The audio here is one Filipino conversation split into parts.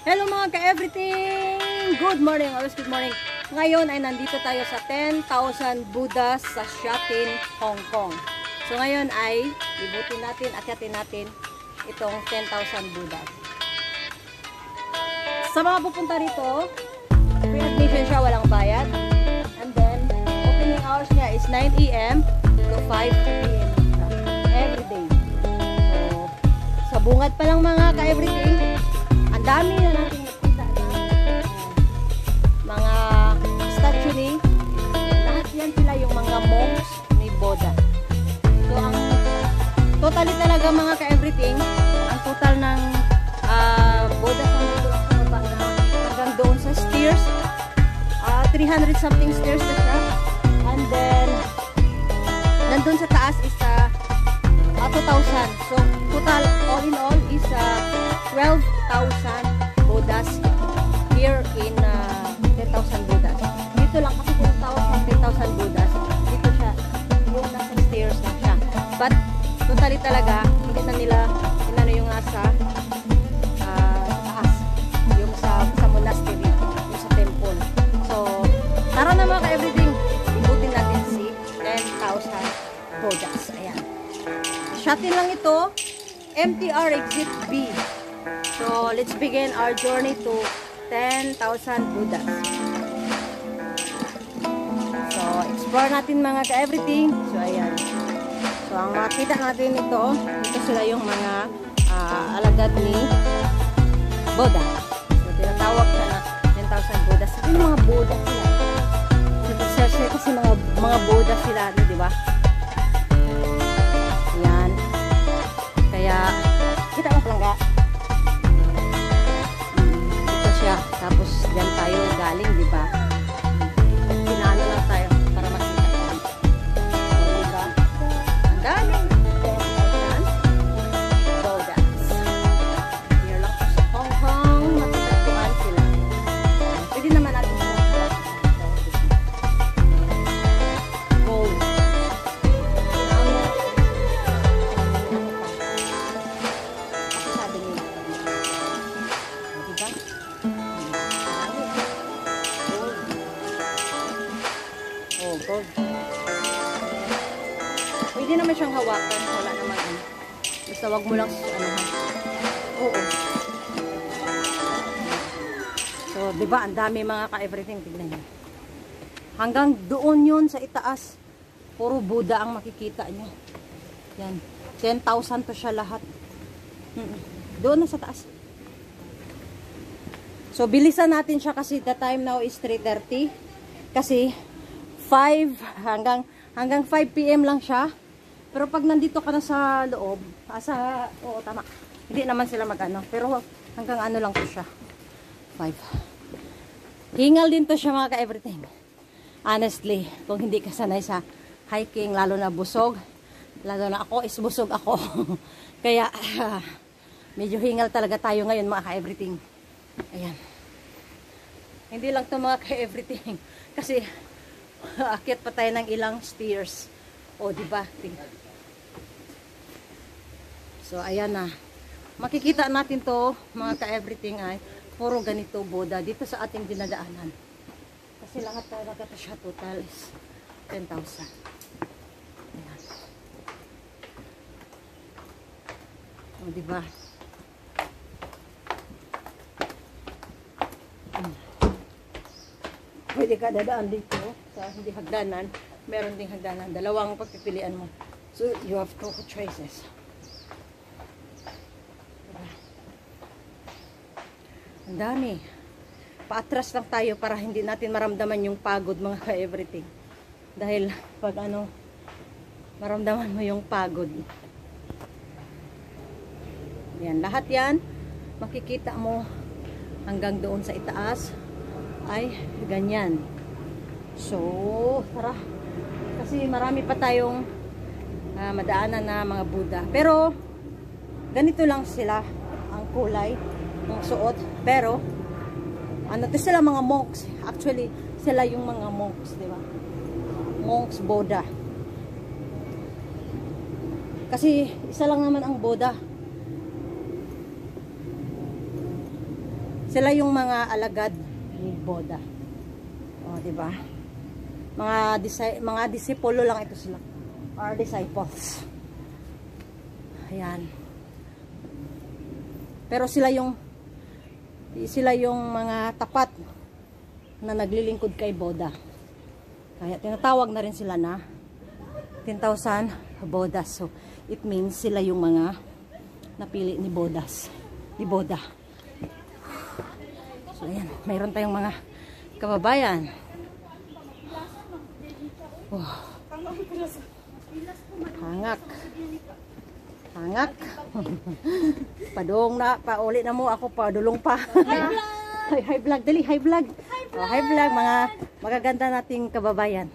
Hello mga ka-everything! Good morning, always good morning. Ngayon ay nandito tayo sa 10,000 Buddhas sa Shatin, Hong Kong. So ngayon ay libutin natin, akyatin natin itong 10,000 Buddhas. Sa mga pupunta rito, free admission siya, walang bayad. And then, opening hours niya is 9 AM to 5 PM every day. So, sa bungad pa lang mga ka-everything, ang dami na natin nakita na mga statue ni, lahat yan sila yung mga monks ni Buddha. So, ang totally talaga mga ka-everything, ang total ng Buddha sa dito lang sa baba na hanggang doon sa stairs, 300 something stairs na siya. And then, nandun sa taas is 2,000. So, total, all in all, is 12,000 Buddhas here in 10,000 Buddhas. Dito lang kasi 10,000 Buddhas. Dito siya, yung nasa stairs lang siya. But, totally talaga, hindi na nila, inano yung nasa taas. Yung sa monastery, yung sa temple. So, tara na mga ka-everything, ibutin natin si 10,000 Buddhas. Ayan. Shatin lang ito, MTR Exit B. So, let's begin our journey to 10,000 Buddhas. So, explore natin mga ka-everything. So, ayan. So, ang makita natin ito sila yung mga alagad ni Buddha. So, tinatawag siya na 10,000 Buddhas. Yung mga Buddha sila. Kasi mga Buddha sila, di ba? Yan. Kaya, kita mo palangga. Ito siya. Tapos, dyan tayo galing, di ba? Pinano lang tayo para makita ko. So, di ba? Ang daming 10,000 Buddhas. Here lang po sa Hong Kong. Matutagpuan sila. Pwede naman natin sila. Gold. Gold. Pwede naman siyang hawakan. Wala naman ano. Basta wag mo lang anuhan. Oo. So, diba, ang dami mga ka-everything. Tignan niyo. Hanggang doon yun sa itaas. Puro Buddha ang makikita niyo. Yan. 10,000 to siya lahat. Doon na sa taas. So, bilisan natin siya kasi the time now is 3:30. Kasi 5 hanggang 5 PM lang siya. Pero pag nandito ka na sa loob, oo tama. Hindi naman sila magano, pero hanggang ano lang to siya. 5. Hingal din to siya mga ka-everything. Honestly, kung hindi ka sanay sa hiking, lalo na busog, lalo na ako is busog ako. Kaya medyo hingal talaga tayo ngayon mga ka-everything. Ayan. Hindi lang to mga ka-everything kasi akyat pa tayo ng ilang stairs. O, diba? So, ayan na. Makikita natin to, mga ka-everything ay puro ganito Buddha dito sa ating dinadaanan. Kasi lahat talaga ito siya total is 10,000. Ayan. O, diba? Pwede ka dadaan dito sa hindi hagdanan. Meron ding hagdanan. Dalawang pagpipilian mo. So, you have two choices. Diba? Ang dami. Paatras lang tayo para hindi natin maramdaman yung pagod mga ka-everything. Dahil pag maramdaman mo yung pagod. Yan. Lahat yan, makikita mo hanggang doon sa itaas ay ganyan. So, tara. Kasi marami pa tayong madaanan na mga Buddha. Pero, ganito lang sila ang kulay ng suot. Pero, to sila mga monks. Actually, sila yung mga monks, di ba? Monks Buddha. Kasi, isa lang naman ang Buddha. Sila yung mga alagad ni Buddha. O, diba? Mga disipulo lang ito sila. Or disciples. Ayan. Pero sila yung mga tapat na naglilingkod kay Buddha. Kaya tinatawag na rin sila na 10,000 Buddhas. So, it means sila yung mga napili ni Buddha. So, ayan. Mayroon tayong mga kababayan. Oh. Hangak. Padung na, pauli na mo ako, padulong pa. High vlog, dali, high vlog. Oh, high vlog, mga magaganda nating kababayan.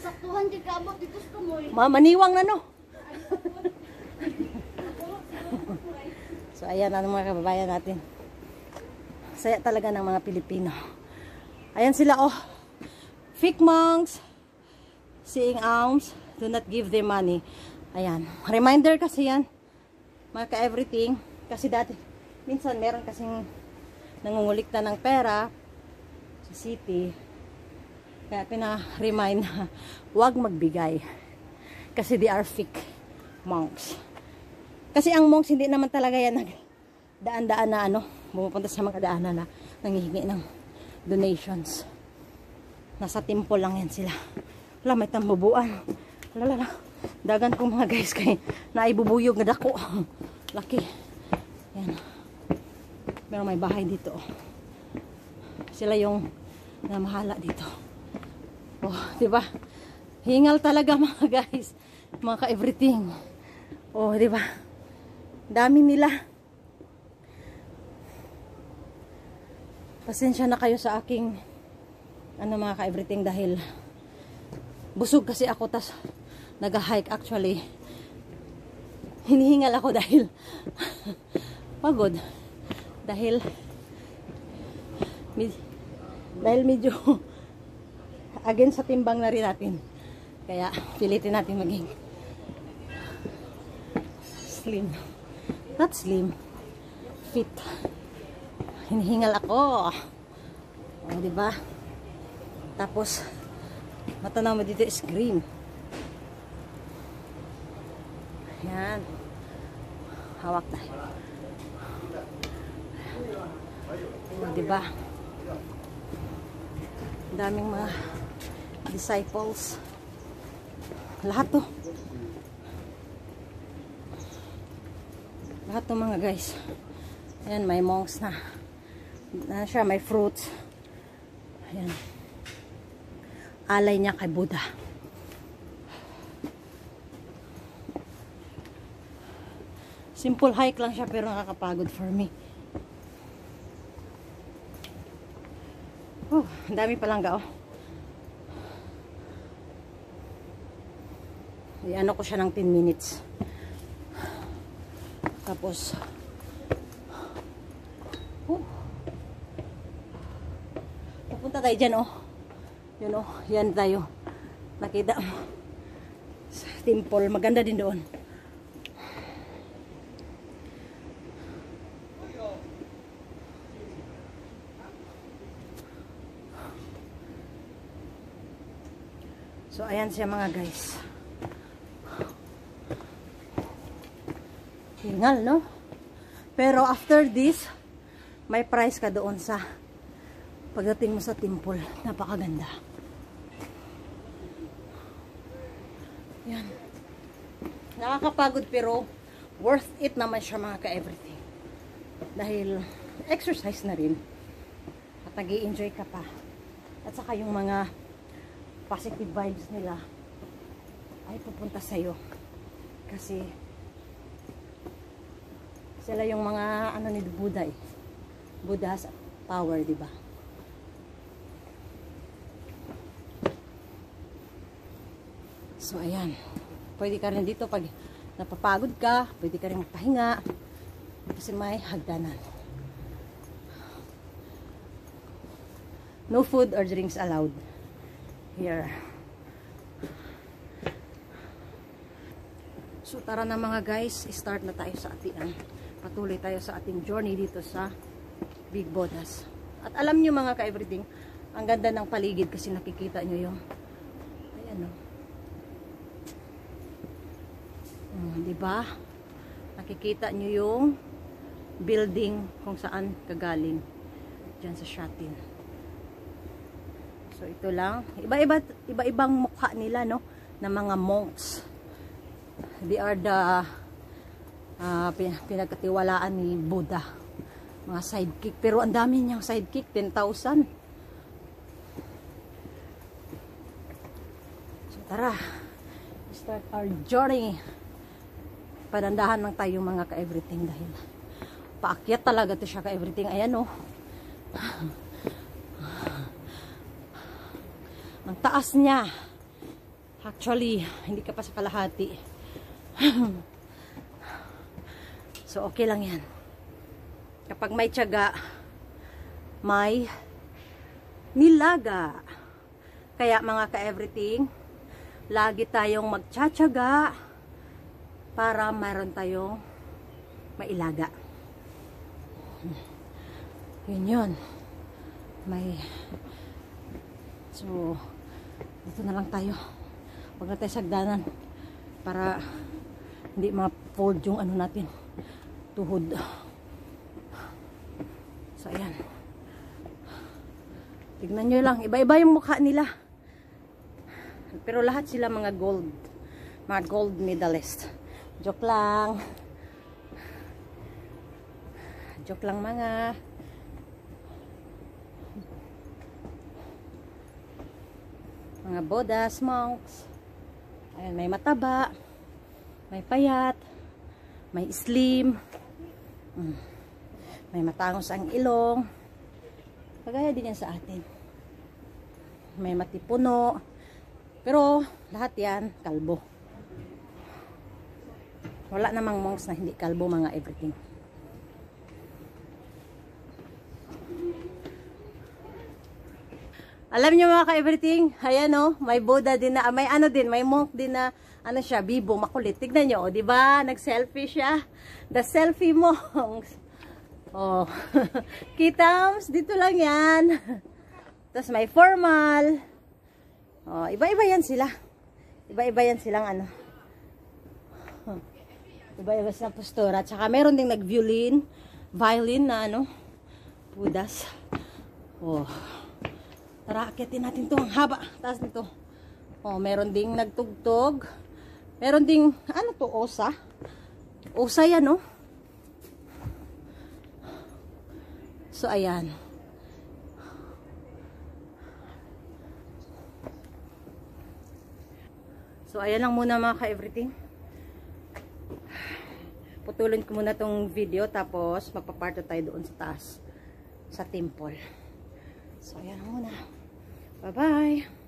Saktuhan di ka abot dito sa kamoy. Maniwang na no. So ayan ang mga kababayan natin. Saya talaga ng mga Pilipino. Ayan sila oh. Fake monks, seeing alms, do not give them money. Ayan. Reminder kasi yan. Mga ka-everything. Kasi dati, minsan meron kasing nangungulikta ng pera sa city. Kaya pina-remind na huwag magbigay. Kasi they are fake monks. Kasi ang monks hindi naman talaga yan daan-daan na ano, bumupunta sa mga daanan na nangihingi ng donations. Nasa temple lang yan sila. Wala, may tambubuan. Wala. Dagan ko mga guys kay naibubuyog na dako. Laki. Yan. Pero may bahay dito. Sila yung namahala dito. Oh, diba? Hingal talaga mga guys. Mga ka-everything. Oh, diba? Dami nila. Pasensya na kayo sa aking mga ka-everything dahil busog kasi ako tas nag-hike actually. Hinihingal ako dahil pagod. Dahil medyo against sa timbang na rin natin. Kaya pilitin natin maging slim. Not slim. Fit. Hinihingal ako. O, diba? Tapos, matanaw mo dito is green. Yan. Hawak tayo. O, diba? Daming mga disciples. Lahat to. Lahat to mga guys. Ayan, may monks na. Siya, may fruits. Ayan. Alay niya kay Buddha. Simple hike lang siya pero nakakapagod for me. Oh, ang dami palang gao. Iano ko siya ng 10 minutes. Tapos pupunta tayo dyan oh. Yun oh, yan tayo. Nakita mo. Sa temple, maganda din doon. So, ayan siya mga guys. Hingal, no? Pero after this, may price ka doon sa pagdating mo sa temple. Napakaganda. Yan. Nakakapagod pero worth it naman siya mga ka-everything. Dahil exercise na rin. At nag-i-enjoy ka pa. At saka yung mga positive vibes nila ay pupunta sa'yo. Kasi sila yung mga ano ni Buddha eh. Buddha has power, di ba? So ayan. Pwede ka rin dito pag napapagod ka, pwede ka rin magpahinga kasi may hagdanan. No food or drinks allowed here. So tara na mga guys, start na tayo sa ating patuloy tayo sa ating journey dito sa Big Bodas. At alam nyo mga ka-everything, ang ganda ng paligid kasi nakikita nyo yung, ayan o. Diba? Nakikita nyo yung building kung saan kagaling. Diyan sa Shatin. So ito lang. Iba-ibang mukha nila, no? Na mga monks. They are the pinagkatiwalaan ni Buddha. Mga sidekick. Pero ang dami niyang sidekick. 10,000. So tara. Start our journey. Padandahan lang tayo mga ka-everything dahil paakyat talaga to siya ka-everything. Ayan o. Ang taas niya. Actually, hindi ka pa sa kalahati. So, okay lang yan. Kapag may tiyaga, may nilaga. Kaya mga ka-everything, lagi tayong magtsatsaga para mayroon tayong mailaga. Yun. So, dito na lang tayo. Huwag na tayo sagdanan para hindi ma-fold yung ano natin, tuhod. So, ayan. Tignan nyo lang. Iba-iba yung mukha nila. Pero lahat sila mga gold medalist. Joke lang. Joke lang mga. Mga Buddhas, monks. Ayan, may mataba, may payat, may slim, may matangos ang ilong. Kagaya din yan sa atin. May matipuno. Pero lahat yan kalbo. Wala namang monks na hindi kalbo mga everything. Alam niyo mga ka-everything, ayan o, may Buddha din na, may ano din, may monk din na, ano siya, bibo, makulit. Tignan nyo, di ba? Nag-selfie siya. The selfie monks. Oh, kitams, dito lang yan. Tapos may formal. Oh, iba-iba yan sila. Iba-iba yan silang ano. Iba-iba silang postura. Tsaka meron ding nag-violin na ano, Buddhas. Oh. Tara, akitin natin to. Ang haba. Taas nito. Oh, meron ding nagtugtog. Meron ding, ano to, osa? Osa yan, no? So, ayan. So, ayan lang muna mga ka-everything. Putulin ko muna tong video. Tapos, magpaparto tayo doon sa taas. Sa temple. So, ayan muna. Bye-bye!